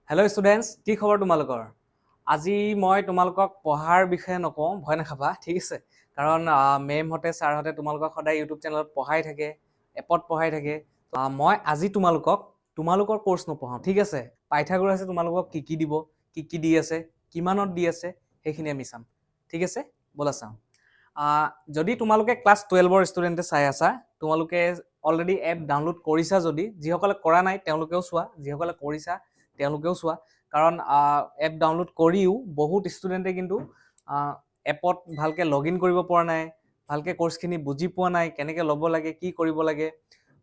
Hello' students, কি খবৰ তোমালোকৰ? আজি মই তোমালোকক পঢ়াৰ বিষয়ে নকওঁ, ভয় নাখাবা, ঠিক আছে? কাৰণ মেমহঁতে ছাৰহঁতে তোমালোকক সদায় ইউটিউব চেনেলত পঢ়াই থাকে, এপত পঢ়াই থাকে। মই আজি তোমালোকৰ কোৰ্চ নপঢ়াওঁ, ঠিক আছে? পাইথাগোৰাছে তোমালোকক কি কি দিব, কি কি দি আছে, কিমানত দি আছে, সেইখিনি আমি চাম, ঠিক আছে? ব'লা চাওঁ। যদি তোমালোকে ক্লাছ 12ৰ ষ্টুডেণ্টে চাই আছা, তোমালোকে অলৰেডি এপ ডাউনলোড কৰিছা যদি, যিসকলে কৰা নাই তেওঁলোকেও চোৱা, যিসকলে কৰিছা তেওঁলোকেও চোৱা। কাৰণ এপ ডাউনলোড কৰিও বহুত ষ্টুডেণ্টে কিন্তু এপত ভালকৈ লগ ইন কৰিব পৰা নাই, ভালকৈ কোৰ্চখিনি বুজি পোৱা নাই, কেনেকৈ ল'ব লাগে, কি কৰিব লাগে।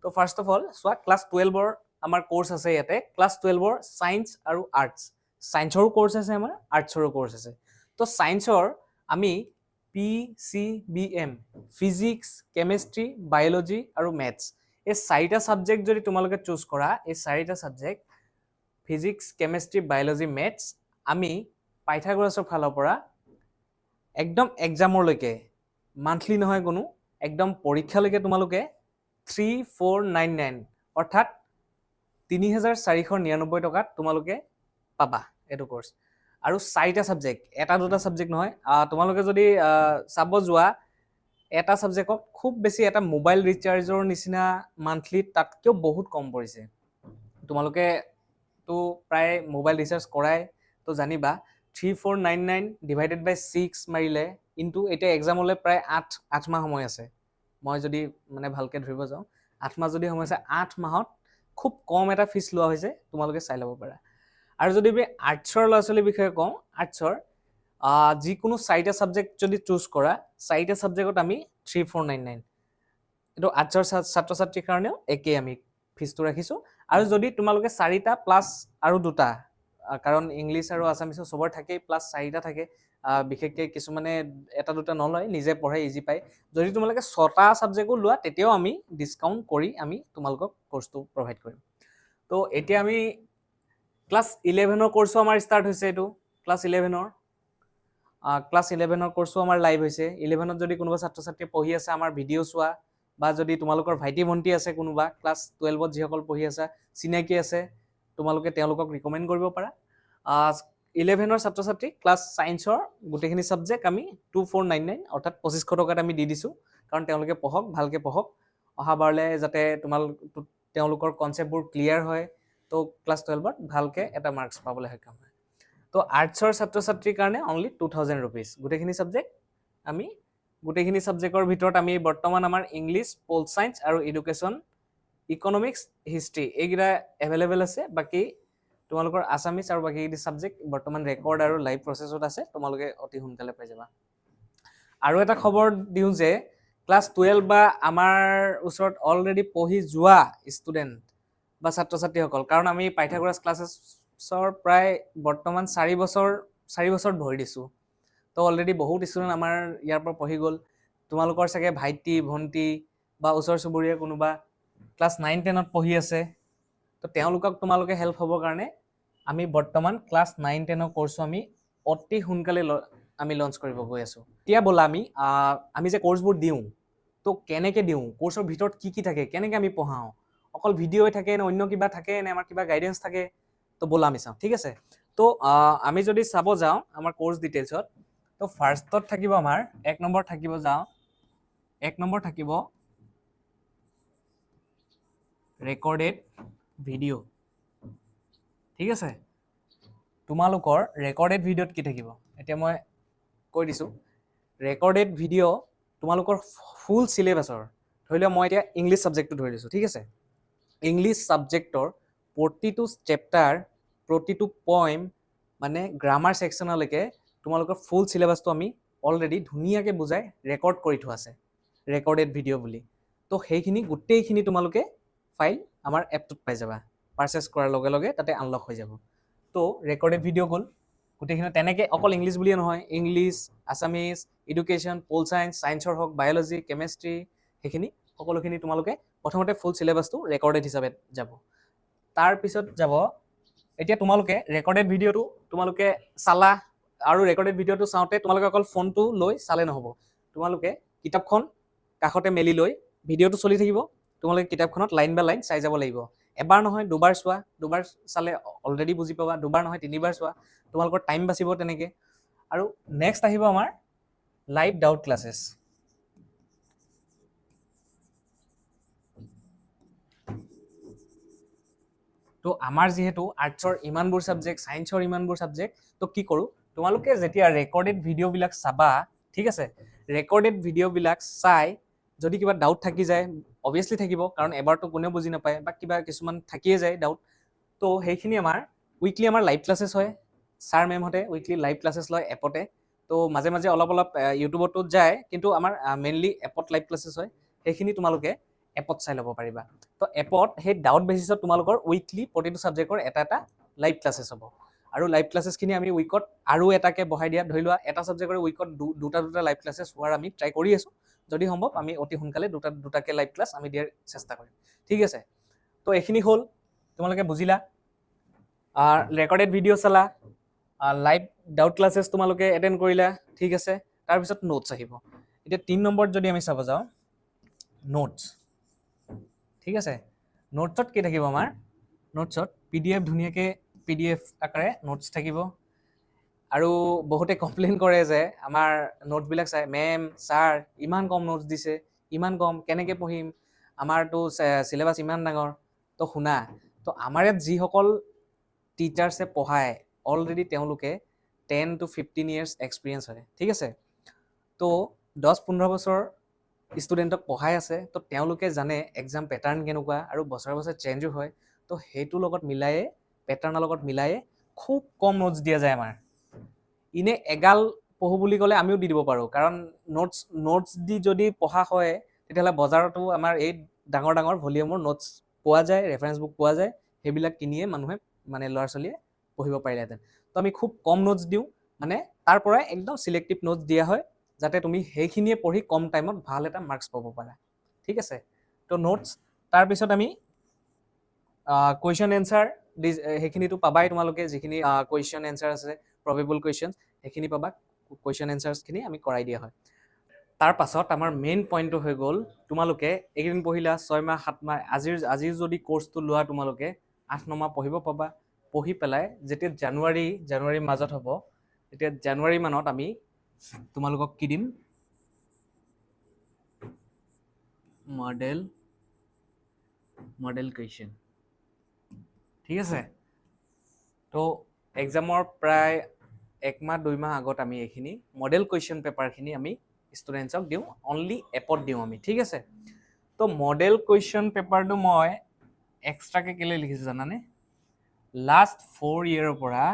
তো ফাৰ্ষ্ট অফ অল চোৱা, ক্লাছ 12ৰ আমাৰ কোৰ্চ আছে ইয়াতে। ক্লাছ 12ৰ ছায়েন্স আৰু আৰ্টছ, ছায়েন্সৰো কোৰ্চ আছে, আমাৰ আৰ্টছৰো কোৰ্চ আছে। তো ছায়েন্সৰ আমি PCBM, ফিজিক্স, কেমেষ্ট্ৰি, বায়'লজি আৰু মেথছ, এই 4টা ছাবজেক্ট যদি তোমালোকে চুজ কৰা, এই 4টা subject physics, chemistry, biology, maths আমি পাইথাগোৰাছৰ ফালৰ পৰা একদম এক্সামৰলৈকে, মান্থলি নহয় কোনো, একদম পৰীক্ষালৈকে তোমালোকে 3499 অৰ্থাৎ 3499 টকাত তোমালোকে পাবা এইটো কোৰ্চ। আৰু 4টা ছাবজেক্ট, এটা দুটা ছাবজেক্ট নহয়। তোমালোকে যদি চাব যোৱা, এটা ছাবজেক্টক খুব বেছি এটা মোবাইল ৰিচাৰ্জৰ নিচিনা মান্থলি তাতকৈও বহুত কম পৰিছে। তোমালোকে তো প্ৰায় মোবাইল ৰিচাৰ্জ কৰাই, তো জানিবা 3499 ডিভাইডেড বাই 6 মাৰিলে কিন্তু এতিয়া এক্সামলৈ প্ৰায় 8 মাহ সময় আছে। মই যদি মানে ভালকৈ ধৰিব যাওঁ, 8 মাহ যদি সময় আছে, 8 মাহত খুব কম এটা ফিজ লোৱা হৈছে, তোমালোকে চাই ল'ব পাৰা। আৰু যদি আমি আৰ্টছৰ ল'ৰা ছোৱালীৰ বিষয়ে কওঁ, আৰ্টছৰ যিকোনো 4টা ছাবজেক্ট যদি চুজ কৰা, 4টা ছাবজেক্টত আমি 3499। এইটো আৰ্টছৰ ছাত্ৰ ছাত্ৰীৰ কাৰণেও একেই আমি ফিজটো ৰাখিছোঁ। আৰু যদি তোমালোকে 4টা প্লাছ আৰু 2টা, কাৰণ ইংলিছ আৰু আছামিছৰ চবৰ থাকেই, প্লাছ 4টা থাকে, বিশেষকৈ কিছুমানে এটা দুটা নলয়, নিজে পঢ়ে, ইজি পায়। যদি তোমালোকে 6টা ছাবজেক্টো লোৱা, তেতিয়াও আমি ডিছকাউণ্ট কৰি আমি তোমালোকক কোৰ্চটো প্ৰভাইড কৰিম। তো এতিয়া আমি ক্লাছ 11ৰ কোৰ্চো আমাৰ ষ্টাৰ্ট হৈছে। এইটো ক্লাছ 11ৰ কোৰ্চো আমাৰ লাইভ হৈছে। 11ত যদি কোনোবা ছাত্ৰ ছাত্ৰীয়ে পঢ়ি আছে, আমাৰ ভিডিঅ' চোৱা, বা যদি তোমালোকৰ ভাইটি ভণ্টি আছে কোনোবা ক্লাছ 12ত যিসকল পঢ়ি আছে, চিনাকি আছে, তোমালোকে তেওঁলোকক ৰিকমেণ্ড কৰিব পাৰা। 11ৰ ছাত্ৰ ছাত্ৰী ক্লাছ ছায়েন্সৰ গোটেইখিনি ছাবজেক্ট আমি 2499 অৰ্থাৎ 2500 টকাত আমি দি দিছোঁ। কাৰণ তেওঁলোকে পঢ়ক, ভালকৈ পঢ়ক, অহাবাৰলৈ যাতে তেওঁলোকৰ কনচেপ্টবোৰ ক্লিয়াৰ হয়, তো ক্লাছ 12ত ভালকৈ এটা মাৰ্কছ পাবলৈ সক্ষম হয়। তো আৰ্টছৰ ছাত্ৰ ছাত্ৰীৰ কাৰণে অনলি 2000 ৰুপিজ। গোটেইখিনি ছাবজেক্টৰ ভিতৰত আমি বৰ্তমান আমাৰ ইংলিছ, পল চায়েন্স আৰু এডুকেশ্যন, ইকনমিক্স, হিষ্ট্ৰী এইকেইটা এভেইলেবল আছে। বাকী তোমালোকৰ আছামিছ আৰু বাকীকেইটা ছাবজেক্ট বৰ্তমান ৰেকৰ্ড আৰু লাইভ প্ৰচেছত আছে, তোমালোকে অতি সোনকালে পাই যাবা। আৰু এটা খবৰ দিওঁ যে ক্লাছ 12 বা আমাৰ ওচৰত অলৰেডি পঢ়ি যোৱা ষ্টুডেণ্ট বা ছাত্ৰ ছাত্ৰীসকল, কাৰণ আমি পাইথাগোৰাছ ক্লাছেছৰ প্ৰায় বৰ্তমান 4 বছৰত ভৰি দিছোঁ। তো অলৰেডি বহুত ষ্টুডেণ্ট আমাৰ ইয়াৰ পৰা পঢ়ি গ'ল। তোমালোকৰ চাগে ভাইটি ভণ্টি বা ওচৰ চুবুৰীয়া কোনোবা ক্লাছ 9-10ত পঢ়ি আছে, তো তেওঁলোকক তোমালোকে হেল্প হ'বৰ কাৰণে আমি বৰ্তমান ক্লাছ 9-10ৰ কোৰ্চো আমি অতি সোনকালে আমি লঞ্চ কৰিব গৈ আছোঁ। এতিয়া ব'লা আমি যে কোৰ্চবোৰ দিওঁ, তো কেনেকৈ দিওঁ, কোৰ্চৰ ভিতৰত কি কি থাকে, কেনেকৈ আমি পঢ়াওঁ, অকল ভিডিঅ'ই থাকে নে অন্য কিবা থাকে নে আমাৰ কিবা গাইডেঞ্চ থাকে, তো ব'লা আমি চাওঁ, ঠিক আছে? তো আমি যদি চাব যাওঁ আমাৰ কোৰ্চ ডিটেইলছত, তো ফাৰ্ষ্টত থাকিব আমাৰ 1 নম্বৰ থাকিব ৰেকৰ্ডেড ভিডিঅ', ঠিক আছে? তোমালোকৰ ৰেকৰ্ডেড ভিডিঅ'ত কি থাকিব, এতিয়া মই কৈ দিছোঁ। ৰেকৰ্ডেড ভিডিঅ' তোমালোকৰ ফুল চিলেবাছৰ, ধৰি লোৱা মই এতিয়া ইংলিছ ছাবজেক্টটো ধৰি লৈছোঁ, ঠিক আছে? ইংলিছ ছাবজেক্টৰ প্ৰতিটো চেপ্টাৰ, প্ৰতিটো পইণ্ট, মানে গ্ৰামাৰ ছেকশ্যনলৈকে তোমালোকৰ ফুল চিলেবাছটো আমি অলৰেডি ধুনীয়াকৈ বুজাই ৰেকৰ্ড কৰি থোৱা আছে, ৰেকৰ্ডেড ভিডিঅ' বুলি। তো সেইখিনি গোটেইখিনি তোমালোকে ফাইল আমাৰ এপটোত পাই যাবা। পাৰচেছ কৰাৰ লগে লগে তাতে আনলক হৈ যাব। তো ৰেকৰ্ডেড ভিডিঅ' গ'ল গোটেইখিনি। তেনেকৈ অকল ইংলিছ বুলিয়ে নহয়, ইংলিছ, আছামিছ, এডুকেশ্যন, পল চায়েন্স, ছায়েন্সৰ হওক, বায়'লজি, কেমেষ্ট্ৰি, সেইখিনি সকলোখিনি তোমালোকে প্ৰথমতে ফুল চিলেবাছটো ৰেকৰ্ডেড হিচাপে যাব। তাৰপিছত যাব, এতিয়া তোমালোকে ৰেকৰ্ডেড ভিডিঅ'টো তোমালোকে চালা, আৰু ৰেকৰ্ডেড ভিডিঅ'টো চাওঁতে তোমালোকে অকল ফোনটো লৈ চালে নহ'ব, তোমালোকে কিতাপখন কাষতে মেলি লৈ ভিডিঅ'টো চলি থাকিব, তোমালোকে কিতাপখনত লাইন বাই লাইন চাই যাব লাগিব। এবাৰ নহয় দুবাৰ চোৱা, দুবাৰ চালে অলৰেডি বুজি পাবা, দুবাৰ নহয় তিনিবাৰ চোৱা, তোমালোকৰ টাইম বাচিব তেনেকৈ। আৰু নেক্সট আহিব আমাৰ লাইভ ডাউট ক্লাছেছ। তো আমাৰ যিহেতু আৰ্টছৰ ইমানবোৰ ছাবজেক্ট, ছায়েন্সৰ ইমানবোৰ ছাবজেক্ট, তো কি কৰোঁ, তোমালোকে যেতিয়া ৰেকৰ্ডেড ভিডিঅ'বিলাক চাবা, ঠিক আছে, ৰেকৰ্ডেড ভিডিঅ'বিলাক চাই যদি কিবা ডাউট থাকি যায়, অবভিয়াছলি থাকিব, কাৰণ এবাৰতো কোনেও বুজি নাপায় বা কিবা কিছুমান থাকিয়ে যায় ডাউট, তো সেইখিনি আমাৰ উইকলি আমাৰ লাইভ ক্লাছেছ হয়। ছাৰ মেমহঁতে উইকলি লাইভ ক্লাছেছ লয় এপতে, তো মাজে মাজে অলপ অলপ ইউটিউবতো যায়, কিন্তু আমাৰ মেইনলি এপত লাইভ ক্লাছেছ হয়। সেইখিনি তোমালোকে এপত চাই ল'ব পাৰিবা। তো এপত সেই ডাউট বেচিছত তোমালোকৰ উইকলি প্ৰতিটো ছাবজেক্টৰ এটা এটা লাইভ ক্লাছেছ হ'ব। আৰু লাইভ ক্লাছেছখিনি আমি উইকত আৰু এটাকে বঢ়াই দিয়া, ধৰি লোৱা এটা ছাবজেক্টৰ উইকত দুটা লাইভ ক্লাছেছ হোৱাৰ আমি ট্ৰাই কৰি আছোঁ। যদি সম্ভৱ আমি অতি সোনকালে দুটাকে লাইভ ক্লাছ আমি দিয়াৰ চেষ্টা কৰিম, ঠিক আছে। তো এইখিনি হ'ল, তোমালোকে বুজিলা। ৰেকৰ্ডেড ভিডিঅ' চালা, লাইভ ডাউট ক্লাছেছ তোমালোকে এটেণ্ড কৰিলা, ঠিক আছে। তাৰপিছত নোটছ আহিব। এতিয়া 3 নম্বৰত যদি আমি চাব যাওঁ, নোটছ, ঠিক আছে। নোটছত কি থাকিব আমাৰ, নোটছত PDF ধুনীয়াকৈ PDF আকাৰে নোটছ থাকিব। আৰু বহুতে কমপ্লেইন কৰে যে আমাৰ নোটছবিলাক চাই, মেম ছাৰ ইমান কম নোটছ দিছে, ইমান কম, কেনেকৈ পঢ়িম, আমাৰতো চিলেবাছ ইমান ডাঙৰ। তো শুনা, তো আমাৰ ইয়াত যিসকল টিচাৰ্ছে পঢ়ায় অলৰেডি তেওঁলোকে 10 to 15 years এক্সপিৰিয়েঞ্চ হয়, ঠিক আছে। তো 10-15 বছৰ ষ্টুডেণ্টক পঢ়াই আছে, তো তেওঁলোকে জানে এক্সাম পেটাৰ্ণ কেনেকুৱা, আৰু বছৰে বছৰে চেঞ্জো হয়। তো সেইটোৰ লগত মিলায়ে, পেটাৰ্ণৰ লগত মিলায়ে খুব কম নোটছ দিয়া যায় আমাৰ। ইনে এগাল পঢ়ো বুলি ক'লে আমিও দি দিব পাৰোঁ, কাৰণ নোটছ দি যদি পঢ়া হয় তেতিয়াহ'লে বজাৰতো আমাৰ এই ডাঙৰ ডাঙৰ ভলিউমৰ নোটছ পোৱা যায়, ৰেফাৰেঞ্চ বুক পোৱা যায়, সেইবিলাক কিনিয়ে মানুহে মানে ল'ৰা ছোৱালীয়ে পঢ়িব পাৰিলেহেঁতেন। তো আমি খুব কম নোটছ দিওঁ, মানে তাৰ পৰাই একদম চিলেক্টিভ নোটছ দিয়া হয়, যাতে তুমি সেইখিনিয়ে পঢ়ি কম টাইমত ভাল এটা মাৰ্কছ পাব পাৰা, ঠিক আছে। তো নোটছ, তাৰপিছত আমি কুৱেশ্যন এনচাৰ সেইখিনিতো পাবাই তোমালোকে, যিখিনি কুৱেশ্যন এনচাৰ আছে, প্ৰবেবল কুৱেশ্যন, সেইখিনি পাবা। কুৱেশ্যন এনচাৰ্ছখিনি আমি কৰাই দিয়া হয়। তাৰ পাছত আমাৰ মেইন পইণ্টটো হৈ গ'ল, তোমালোকে এইকেইদিন পঢ়িলা 6 মাহ 7 মাহ, আজিৰ যদি কোৰ্চটো লোৱা তোমালোকে 8-9 মাহ পঢ়িব পাবা। পঢ়ি পেলাই যেতিয়া জানুৱাৰীৰ মাজত হ'ব, তেতিয়া জানুৱাৰী মানত আমি তোমালোকক কি দিম, মডেল কুৱেশ্যন, ঠিক আছে। তো এক্সামৰ প্ৰায় 1 মাহ 2 মাহ আগত আমি এইখিনি মডেল কুৱেশ্যন পেপাৰখিনি আমি ষ্টুডেণ্টছক দিওঁ, অনলি এপত দিওঁ আমি, ঠিক আছে। তো মডেল কুৱেশ্যন পেপাৰটো মই এক্সট্ৰাকৈ কেলৈ লিখিছোঁ জানানে, লাষ্ট 4 yearৰ পৰা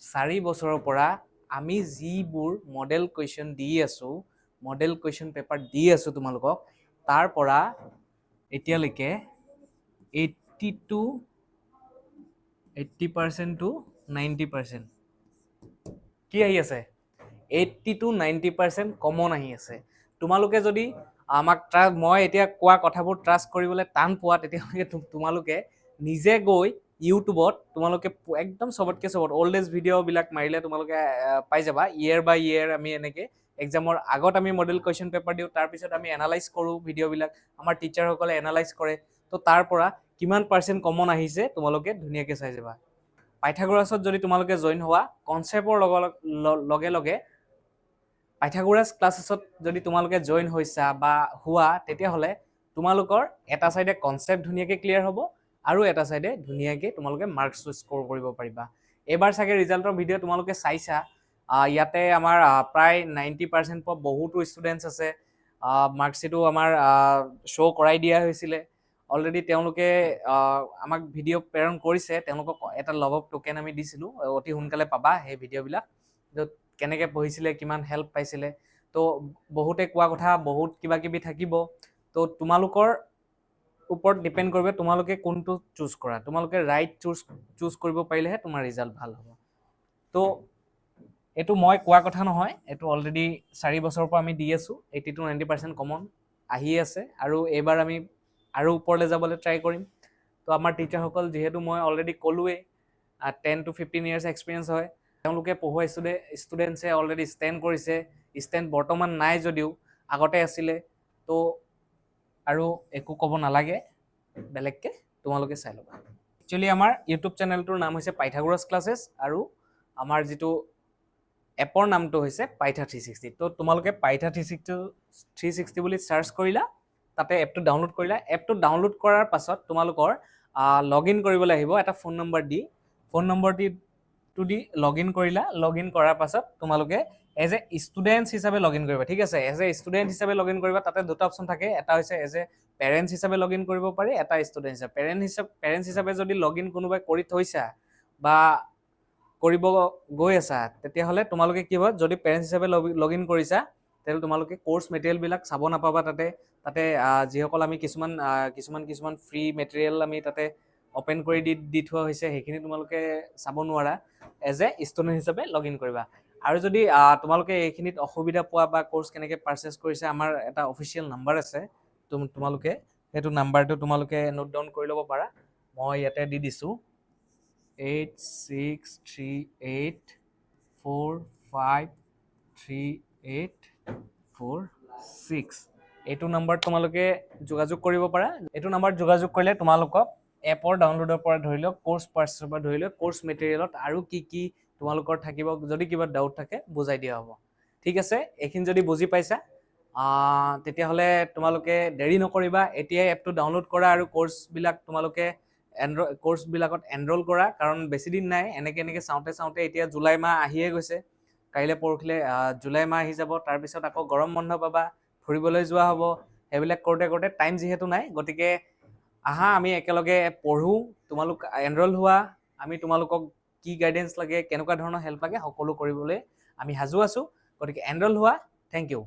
4 বছৰৰ পৰা আমি যিবোৰ মডেল কুৱেশ্যন দি আছোঁ, মডেল কুৱেশ্যন পেপাৰ দি আছোঁ তোমালোকক, তাৰ পৰা এতিয়ালৈকে 80% to 90% কি আহি আছে, 80 to 90% কমন আহি আছে। তোমালোকে যদি আমাক মই এতিয়া কোৱা কথাবোৰ ট্ৰাষ্ট কৰিবলৈ টান পোৱা, তেতিয়াহ'লে তোমালোকে নিজে গৈ ইউটিউবত তোমালোকে একদম চবত অল্ড এজ ভিডিঅ'বিলাক মাৰিলে তোমালোকে পাই যাবা। ইয়েৰ বাই ইয়েৰ আমি এনেকৈ এক্সামৰ আগত আমি মডেল কুৱেশ্যন পেপাৰ দিওঁ, তাৰপিছত আমি এনালাইজ কৰোঁ ভিডিঅ'বিলাক, আমাৰ টিচাৰসকলে এনালাইজ কৰে। তো তাৰ পৰা কিমান পাৰ্চেণ্ট কমন আহিছে তোমালোকে ধুনীয়াকৈ চাই যাবা। পাইথাগোৰাছত যদি তোমালোকে জইন হোৱা, কনচেপ্টৰ লগে লগে পাইথাগোৰাছ ক্লাছেছত যদি তোমালোকে জইন হৈছা বা হোৱা, তেতিয়াহ'লে তোমালোকৰ এটা ছাইডে কনচেপ্ট ধুনীয়াকৈ ক্লিয়াৰ হ'ব, আৰু এটা ছাইডে ধুনীয়াকৈ তোমালোকে মাৰ্কছটো স্ক'ৰ কৰিব পাৰিবা। এইবাৰ চাগে ৰিজাল্টৰ ভিডিঅ' তোমালোকে চাইছা, ইয়াতে আমাৰ প্ৰায় 90% পোৱা বহুতো ষ্টুডেণ্টছ আছে। মাৰ্কশ্বিটো আমাৰ শ্ব' কৰাই দিয়া হৈছিলে অলৰেডি, তেওঁলোকে আমাক ভিডিঅ' প্ৰেৰণ কৰিছে, তেওঁলোকক এটা লভ টোকেন আমি দিছিলোঁ, অতি সোনকালে পাবা সেই ভিডিঅ'বিলাক, য'ত কেনেকৈ পঢ়িছিলে, কিমান হেল্প পাইছিলে। তো বহুতে কোৱা কথা বহুত কিবা কিবি থাকিব, তো তোমালোকৰ ওপৰত ডিপেণ্ড কৰিব তোমালোকে কোনটো চুজ কৰা। তোমালোকে ৰাইট চুজ কৰিব পাৰিলেহে তোমাৰ ৰিজাল্ট ভাল হ'ব। তো এইটো মই কোৱা কথা নহয়, এইটো অলৰেডি 4 বছৰৰ পৰা আমি দি আছোঁ, 80 to 90% কমন আহি আছে, আৰু এইবাৰ আমি আৰু ওপৰলৈ যাবলৈ ট্ৰাই কৰিম। তো আমাৰ টিচাৰসকল যিহেতু মই অলৰেডি ক'লোৱেই 10 to 15 years এক্সপিৰিয়েঞ্চ হয়, তেওঁলোকে পঢ়ুৱা ষ্টুডেণ্টছে অলৰেডি ষ্টেণ্ড কৰিছে। ষ্টেণ্ড বৰ্তমান নাই যদিও আগতে আছিলে, তো আৰু একো ক'ব নালাগে বেলেগকৈ। তোমালোকে চাই ল'বা। একচুৱেলি আমাৰ ইউটিউব চেনেলটোৰ নাম হৈছে পাইথাগোৰাছ ক্লাছেছ আৰু আমাৰ যিটো এপৰ নামটো হৈছে পাইথা 360। তো তোমালোকে পাইথা 360 বুলি চাৰ্চ কৰিলা, তাতে এপটো ডাউনলোড কৰিলা। এপটো ডাউনলোড কৰাৰ পাছত তোমালোকৰ লগ ইন কৰিবলৈ আহিব এটা ফোন নম্বৰ দি। ফোন নম্বৰটো দি লগ ইন কৰিলা। লগ ইন কৰাৰ পাছত তোমালোকে এজ এ ষ্টুডেণ্টছ হিচাপে লগ ইন কৰিবা, ঠিক আছে। এজ এ ষ্টুডেণ্ট হিচাপে লগ ইন কৰিবা। তাতে দুটা অপশ্যন থাকে, এটা হৈছে এজ এ পেৰেণ্টছ হিচাপে লগ ইন কৰিব পাৰি, এটা ষ্টুডেণ্ট হিচাপে। পেৰেণ্টছ হিচাপে যদি লগ ইন কোনোবাই কৰি থৈছা বা কৰিব গৈ আছা, তেতিয়াহ'লে তোমালোকে কি হয়, যদি পেৰেণ্টছ হিচাপে লগ ইন কৰিছা তেতিয়াহ'লে তোমালোকে কোৰ্চ মেটেৰিয়েলবিলাক চাব নাপাবা। তাতে যিসকল আমি কিছুমান ফ্ৰী মেটেৰিয়েল আমি তাতে অপেন কৰি দি থোৱা হৈছে, সেইখিনি তোমালোকে চাব নোৱাৰা। এজ এ ষ্টুডেণ্ট হিচাপে লগ ইন কৰিবা। আৰু যদি তোমালোকে এইখিনিত অসুবিধা পোৱা বা কোৰ্চ কেনেকৈ পাৰ্চেছ কৰিছে, আমাৰ এটা অফিচিয়েল নাম্বাৰ আছে, তোমালোকে সেইটো নাম্বাৰটো তোমালোকে নোট ডাউন কৰি ল'ব পাৰা। মই ইয়াতে দি দিছোঁ 8638453846। এইটো নাম্বাৰত তোমালোকে যোগাযোগ কৰিব পাৰা। এইটো নাম্বাৰত যোগাযোগ কৰিলে তোমালোকক এপৰ ডাউনলোডৰ পৰা ধৰি লওক, কোৰ্চ পাৰ্চেছৰ পৰা ধৰি লওক, কোৰ্চ মেটেৰিয়েলত আৰু কি তোমালোকৰ থাকিব, যদি কিবা ডাউট থাকে বুজাই দিয়া হ'ব। ঠিক আছে, এইখিনি যদি বুজি পাইছা তেতিয়াহ'লে তোমালোকে দেৰি নকৰিবা, এতিয়াই এপটো ডাউনলোড কৰা আৰু কোৰ্চবিলাক তোমালোকে কোৰ্চবিলাকত এনৰোল কৰা। কাৰণ বেছি দিন নাই, এনেকৈ চাওঁতে এতিয়া জুলাই মাহ আহিয়ে গৈছে। কাইলৈ পৰহিলৈ জুলাই মাহ আহি যাব। তাৰপিছত আকৌ গৰম বন্ধ পাবা, ফুৰিবলৈ যোৱা হ'ব। সেইবিলাক কৰোঁতে টাইম যিহেতু নাই, গতিকে আহা আমি একেলগে পঢ়োঁ, তোমালোক এনৰোল হোৱা। আমি তোমালোকক কি গাইডেঞ্চ লাগে, কেনেকুৱা ধৰণৰ হেল্প লাগে, সকলো কৰিবলৈ আমি সাজু আছোঁ। গতিকে এনৰোল হোৱা। Thank U.